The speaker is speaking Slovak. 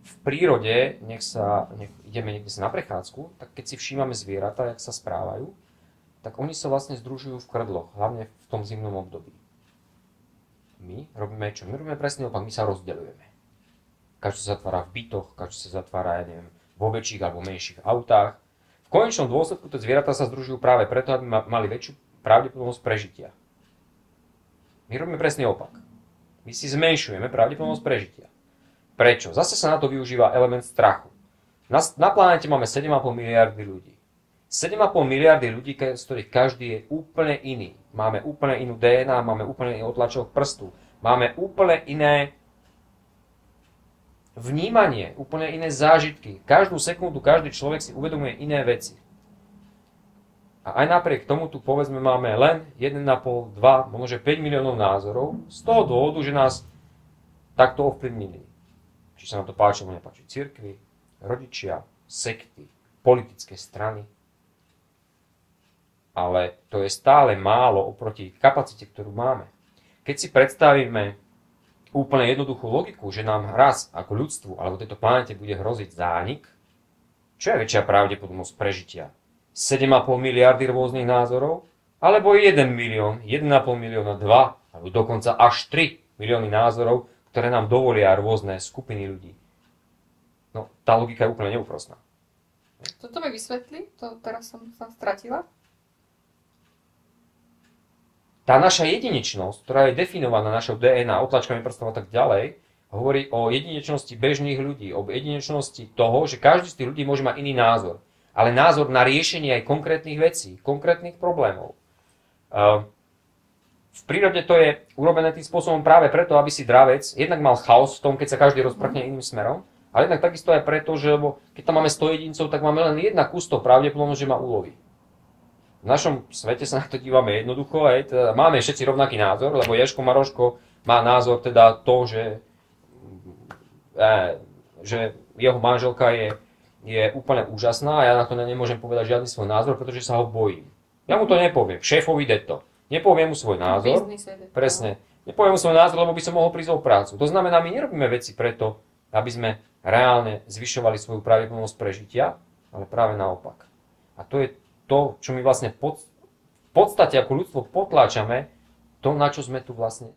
v prírode, nech ideme niekde na prechádzku, tak keď si všímame zvieratá, jak sa správajú, tak oni sa vlastne združujú v krdloch, hlavne v tom zimnom období. My robíme čo? My robíme presne opak, my sa rozdeľujeme. Každý sa zatvára v bytoch, každý sa zatvára, ja neviem, vo väčších alebo menších autách. V konečnom dôsledku tie zvieratá sa združujú práve preto, aby mali väčšiu pravdepodobnosť prežitia. My robíme presne opak. My si zmenšujeme pravdepodobnosť prežitia. Prečo? Zase sa na to využíva element strachu. Na planete máme 7,5 miliardy ľudí. 7,5 miliardy ľudí, z ktorých každý je úplne iný. Máme úplne inú DNA, máme úplne iný otlačok prstu. Máme úplne iné vnímanie, úplne iné zážitky. Každú sekundu, každý človek si uvedomuje iné veci. A aj napriek tomu tu povedzme máme len 1,5, 2, možno 5 miliónov názorov z toho dôvodu, že nás takto ovplyvnili. Či sa nám to páči, alebo nepáči. Cirkvi, rodičia, sekty, politické strany. Ale to je stále málo oproti kapacite, ktorú máme. Keď si predstavíme úplne jednoduchú logiku, že nám raz ako ľudstvu alebo tejto planete bude hroziť zánik, čo je väčšia pravdepodobnosť prežitia? 7,5 miliardy rôznych názorov? Alebo 1 milión, 1,5 milióna, 2, alebo dokonca až 3 milióny názorov, ktoré nám dovolia rôzne skupiny ľudí? No, tá logika je úplne neúprostná. Toto mi vysvetli, to teraz som sa stratila. Tá naša jedinečnosť, ktorá je definovaná našou DNA, otlačkami prstov a tak ďalej, hovorí o jedinečnosti bežných ľudí, o jedinečnosti toho, že každý z tých ľudí môže mať iný názor. Ale názor na riešenie aj konkrétnych vecí, konkrétnych problémov. V prírode to je urobené tým spôsobom práve preto, aby si dravec jednak mal chaos v tom, keď sa každý rozprchne iným smerom, ale jednak takisto aj preto, že keď tam máme 100 jedincov, tak máme len jedna kusto pravdepodobnosť, že ma uloví. V našom svete sa na to dívame jednoducho, teda máme všetci rovnaký názor, lebo Ježko Maroško má názor teda to, že jeho manželka je úplne úžasná a ja na to nemôžem povedať žiadny svoj názor, pretože sa ho bojím. Ja mu to nepoviem, šéfovi to. Nepoviem mu svoj názor, presne, nepoviem mu svoj názor, lebo by som mohol prísť o prácu. To znamená, my nerobíme veci preto, aby sme reálne zvyšovali svoju pravdepodobnosť prežitia, ale práve naopak. A to je to, čo my vlastne v podstate ako ľudstvo potláčame, to, na čo sme tu vlastne